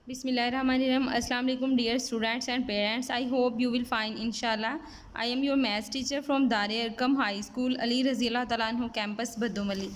Bismillahirrahmanirrahim. Assalamu alaikum dear students and parents. I hope you will find inshallah. I am your maths teacher from Darul Arqam High School, Ali Raziyallahu Ta'ala Anhu campus बद्दोमली।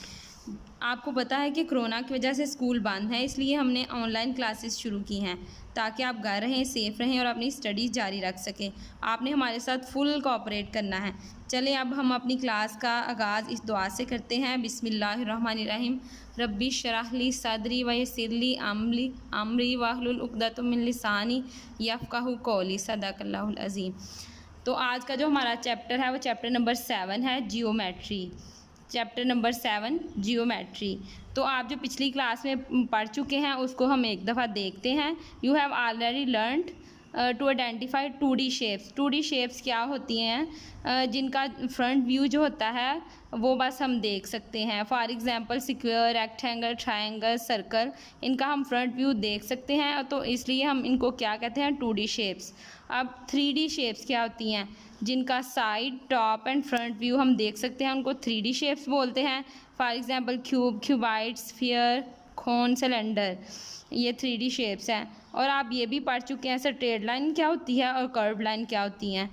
आपको पता है कि corona की वजह से school बंद है, इसलिए हमने ऑनलाइन क्लासेस शुरू की हैं ताकि आप घर रहें, सेफ़ रहें और अपनी स्टडीज़ जारी रख सकें। आपने हमारे साथ फुल कोऑपरेट करना है। चलें अब हम अपनी क्लास का आगाज़ इस दुआ से करते हैं। बिस्मिल्लाहिर्रहमानिर्रहीम। रब्बी शरह ली सदरी व यस्सिर ली अमरी वाहलुल उक़दतम मिन लिसानी यफ़क़हू क़ौली। सदक़ल्लाहुल अज़ीम। तो आज का जो हमारा चैप्टर है वो चैप्टर नंबर 7 है, जियोमेट्री। Chapter number 7 geometry. तो आप जो पिछली क्लास में पढ़ चुके हैं उसको हम एक दफ़ा देखते हैं। You have already learned to identify 2D shapes. 2D shapes क्या होती हैं? जिनका फ्रंट व्यू जो होता है वो बस हम देख सकते हैं। For example square, rectangle, triangle, circle, इनका हम फ्रंट व्यू देख सकते हैं, तो इसलिए हम इनको क्या कहते हैं? 2D shapes. अब 3D शेप्स क्या होती हैं? जिनका side, top and front view हम देख सकते हैं, उनको 3D शेप्स बोलते हैं। For example cube, cuboid, sphere, cone, cylinder, ये 3D शेप्स हैं। और आप ये भी पढ़ चुके हैं स्ट्रेट लाइन क्या होती है और कर्व लाइन क्या होती हैं।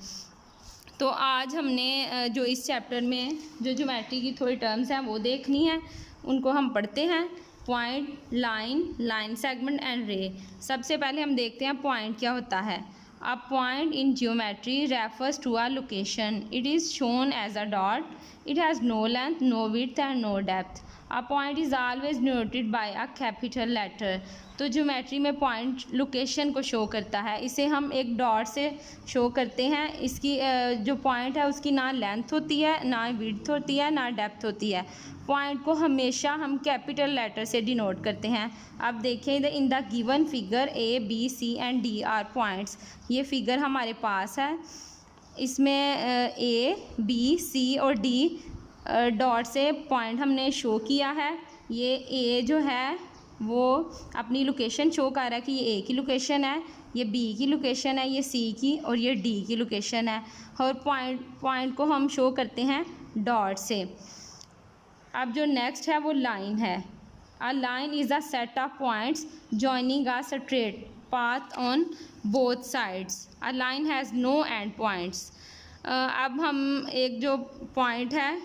तो आज हमने जो इस चैप्टर में जो ज्योमेट्री की थोड़ी टर्म्स हैं वो देखनी है, उनको हम पढ़ते हैं। Point, line, line segment and रे। सबसे पहले हम देखते हैं पॉइंट क्या होता है। A point in geometry refers to a location. It is shown as a dot. It has no length, no width and no depth. A point is always denoted by a capital letter. तो geometry में point location को show करता है, इसे हम एक dot से show करते हैं। इसकी जो पॉइंट है उसकी ना लेंथ होती है, ना विड्थ होती है, ना डेप्थ होती है। पॉइंट को हमेशा हम कैपिटल लेटर से डिनोट करते हैं। अब देखिए in the given figure A, B, C and D are points. ये फिगर हमारे पास है, इसमें A, B, C और D डॉट से पॉइंट हमने शो किया है। ये A जो है वो अपनी लोकेशन शो कर रहा है कि ये A की लोकेशन है, ये B की लोकेशन है, ये C की और ये D की लोकेशन है। और पॉइंट को हम शो करते हैं डॉट से। अब जो नेक्स्ट है वो लाइन है। A line is a set of points joining a straight path on both sides. A line has no end points. अब हम एक जो पॉइंट है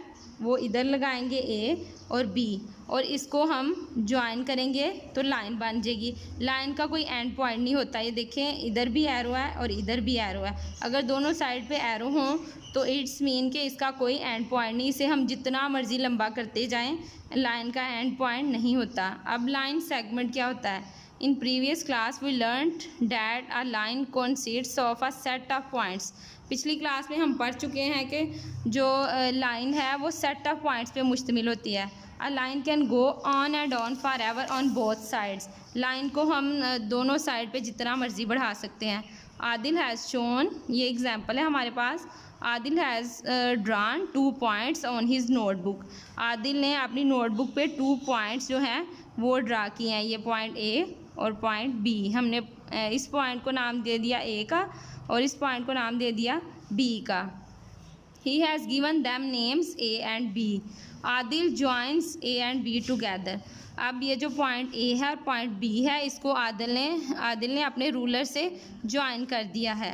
वो इधर लगाएंगे A और B और इसको हम ज्वाइन करेंगे तो लाइन बन जाएगी। लाइन का कोई एंड पॉइंट नहीं होता। ये देखें इधर भी एरो है और इधर भी एरो है। अगर दोनों साइड पे एरो हों तो इट्स मीन कि इसका कोई एंड पॉइंट नहीं, इसे हम जितना मर्ज़ी लंबा करते जाएं लाइन का एंड पॉइंट नहीं होता। अब लाइन सेगमेंट क्या होता है? In previous class we learned that a line consists of a set of points. पिछली क्लास में हम पढ़ चुके हैं कि जो लाइन है वो सेट ऑफ पॉइंट्स पे मुश्तमिल होती है। A line can go on and on for ever on both sides. Line को हम दोनों साइड पे जितना मर्ज़ी बढ़ा सकते हैं। आदिल हैज़ शोन, ये एग्जांपल है हमारे पास। Adil has drawn 2 points on his notebook. Adil ने अपनी नोटबुक पे 2 पॉइंट्स जो हैं वो ड्रा किए हैं। ये पॉइंट A और पॉइंट B। हमने इस पॉइंट को नाम दे दिया A का और इस पॉइंट को नाम दे दिया B का। He has given them names A and B. Adil joins A and B together. अब ये जो पॉइंट A है और पॉइंट B है इसको आदिल ने अपने रूलर से ज्वाइन कर दिया है।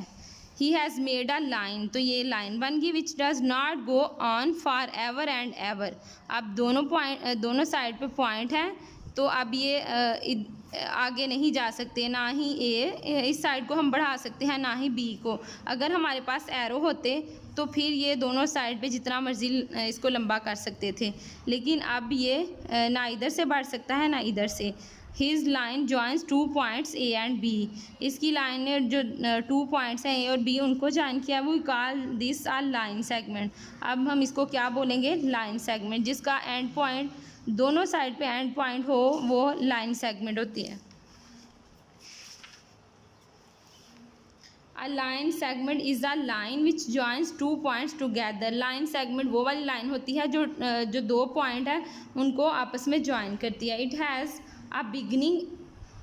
He has made a line, तो ये लाइन बन गई which does not go on forever and ever. अब दोनों साइड पे पॉइंट हैं तो अब ये आगे नहीं जा सकते, ना ही A इस साइड को हम बढ़ा सकते हैं ना ही B को। अगर हमारे पास एरो होते तो फिर ये दोनों साइड पे जितना मर्जी इसको लंबा कर सकते थे, लेकिन अब ये ना इधर से बढ़ सकता है ना इधर से। His line joins 2 points A and B. इसकी लाइन ने जो 2 पॉइंट्स हैं A और B उनको ज्वाइन किया, वो call this a line segment. अब हम इसको क्या बोलेंगे? Line segment. जिसका एंड पॉइंट दोनों साइड पे एंड पॉइंट हो वो लाइन सेगमेंट होती है। A line segment is a line which joins 2 points together. Line segment वो वाली लाइन होती है जो 2 पॉइंट है उनको आपस में ज्वाइन करती है। It has a beginning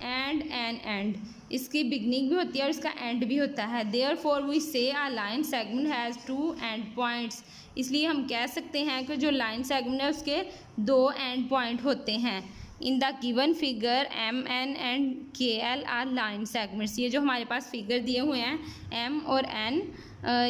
and an end. इसकी बिगनिंग भी होती है और इसका एंड भी होता है। देयरफॉर वी से अ line segment has 2 and points. इसलिए हम कह सकते हैं कि जो लाइन सेगमेंट है उसके 2 एंड पॉइंट होते हैं। In the given figure MN and KL are line segments. ये जो हमारे पास फिगर दिए हुए हैं M और N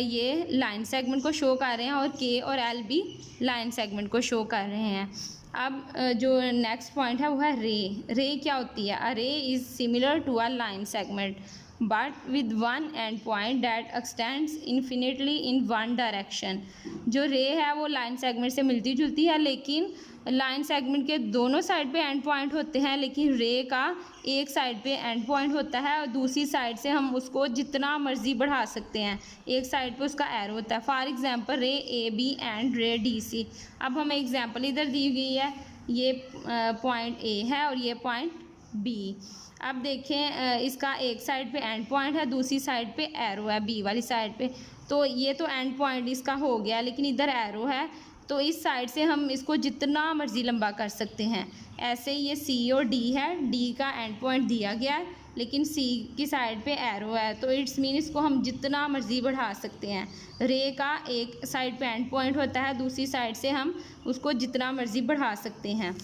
ये लाइन सेगमेंट को शो कर रहे हैं और K और L भी लाइन सेगमेंट को शो कर रहे हैं। अब जो नेक्स्ट पॉइंट है वो है रे। रे क्या होती है? A ray is similar to a line segment but with one end point that extends infinitely in one direction. जो रे है वो लाइन सेगमेंट से मिलती जुलती है, लेकिन लाइन सेगमेंट के दोनों साइड पे एंड पॉइंट होते हैं, लेकिन रे का एक साइड पे एंड पॉइंट होता है और दूसरी साइड से हम उसको जितना मर्जी बढ़ा सकते हैं। एक साइड पे उसका एरो होता है। फॉर एग्जांपल रे AB एंड रे DC। अब हमें एग्जांपल इधर दी गई है, ये पॉइंट A है और ये पॉइंट B। अब देखें इसका एक साइड पे एंड पॉइंट है, दूसरी साइड पे एरो है B वाली साइड पे। तो ये तो एंड पॉइंट इसका हो गया, लेकिन इधर एरो है तो इस साइड से हम इसको जितना मर्जी लंबा कर सकते हैं। ऐसे ही ये C और D है, D का एंड पॉइंट दिया गया है लेकिन C की साइड पे एरो है, तो इट्स मीन इसको हम जितना मर्जी बढ़ा सकते हैं। रे का एक साइड पे एंड पॉइंट होता है, दूसरी साइड से हम उसको जितना मर्जी बढ़ा सकते हैं।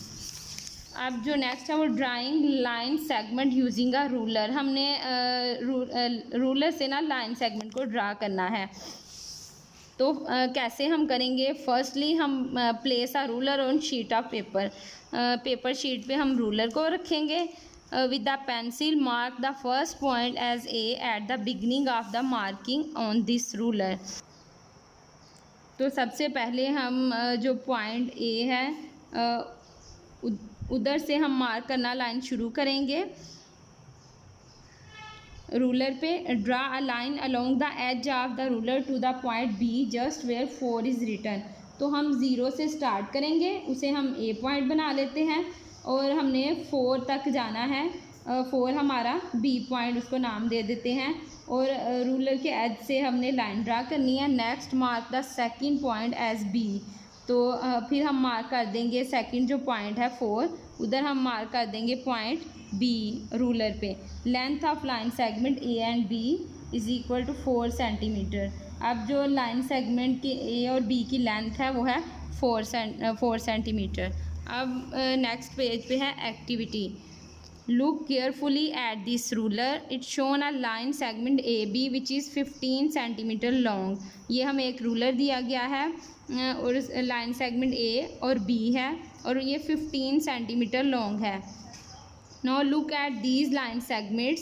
अब जो नेक्स्ट है वो drawing line segment using a ruler. हमने रूलर से ना लाइन सेगमेंट को ड्रा करना है। तो कैसे हम करेंगे? फर्स्टली हम place a ruler on sheet of paper. Paper sheet पे हम रूलर को रखेंगे। With the pencil mark the first point as A at the beginning of the marking on this ruler. तो सबसे पहले हम जो पॉइंट A है उधर से हम मार्क करना लाइन शुरू करेंगे। रूलर पे draw a line along the edge of the ruler to the point B just where 4 is written. तो हम 0 से स्टार्ट करेंगे, उसे हम A पॉइंट बना लेते हैं और हमने 4 तक जाना है। 4 हमारा B पॉइंट, उसको नाम दे देते हैं और रूलर के एज से हमने लाइन ड्रा करनी है। Next mark the second point as B। तो फिर हम मार्क कर देंगे सेकंड जो पॉइंट है 4, उधर हम मार्क कर देंगे पॉइंट B रूलर पे। Length of line segment A and B is equal to 4 centimetre. अब जो लाइन सेगमेंट की A और B की लेंथ है वो है 4 सेंटीमीटर। अब नेक्स्ट पेज पे है activity. Look carefully at this ruler, it shown a line segment AB which is 15 centimetre long. ये हमें एक रूलर दिया गया है और लाइन सेगमेंट A और B है और ये 15 सेंटीमीटर लॉन्ग है। Now look at these line segments,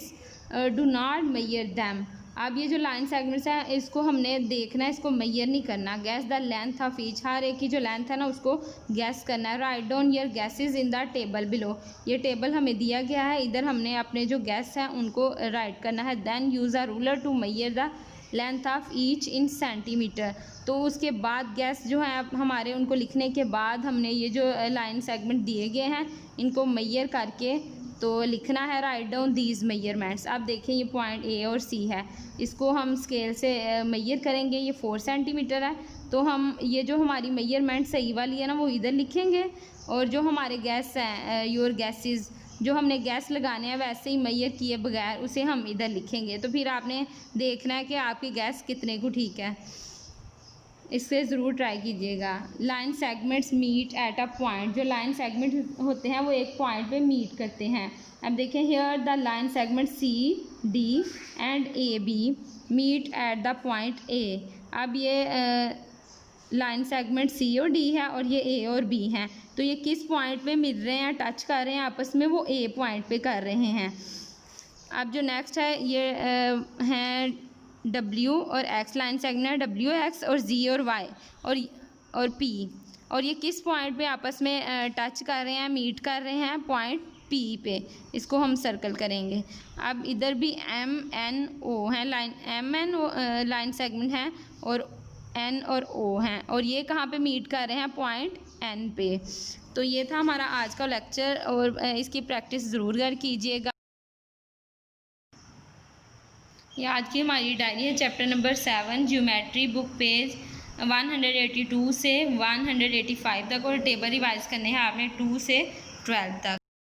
do not measure them। अब ये जो लाइन सेगमेंट्स हैं इसको हमने देखना है, इसको मेजर नहीं करना। Guess the length of each, हर एक की जो लेंथ है ना उसको गैस करना है। Write down your gases in the table below. ये टेबल हमें दिया गया है, इधर हमने अपने जो गैस हैं उनको राइट करना है। Then use a ruler to measure the length of each in centimetre. तो उसके बाद गैस जो है हमारे उनको लिखने के बाद हमने ये जो लाइन सेगमेंट दिए गए हैं इनको मेजर करके तो लिखना है। Write down these measurements. अब देखें ये पॉइंट A और C है, इसको हम स्केल से मेजर करेंगे। ये 4 सेंटीमीटर है, तो हम ये जो हमारी मेजरमेंट सही वाली है ना वो इधर लिखेंगे और जो हमारे गैस हैं योर गैसेस, जो हमने गैस लगाने हैं वैसे ही मेजर किए बगैर उसे हम इधर लिखेंगे। तो फिर आपने देखना है कि आपकी गैस कितने को ठीक है, इससे ज़रूर ट्राई कीजिएगा। Line segments meet at a point. जो लाइन सेगमेंट होते हैं वो एक पॉइंट पे मीट करते हैं। अब देखें here the line segment C, D and AB meet at the point A। अब ये लाइन सेगमेंट C और D है और ये A और B हैं, तो ये किस पॉइंट पे मिल रहे हैं, टच कर रहे हैं आपस में, वो A पॉइंट पे कर रहे हैं। अब जो नेक्स्ट है ये हैं W और X line segment, W X और Z और Y और P, और ये किस पॉइंट पे आपस में टच कर रहे हैं, मीट कर रहे हैं, पॉइंट P पे। इसको हम सर्कल करेंगे। अब इधर भी M N O है, line M N O line segment है और N और O हैं, और ये कहाँ पे मीट कर रहे हैं, पॉइंट N पे। तो ये था हमारा आज का लेक्चर और इसकी प्रैक्टिस ज़रूर कर कीजिएगा। ये आज की हमारी डायरी है, chapter number 7 geometry, book page 182 से 185 तक, और टेबल रिवाइज करने हैं आपने 2 से 12 तक।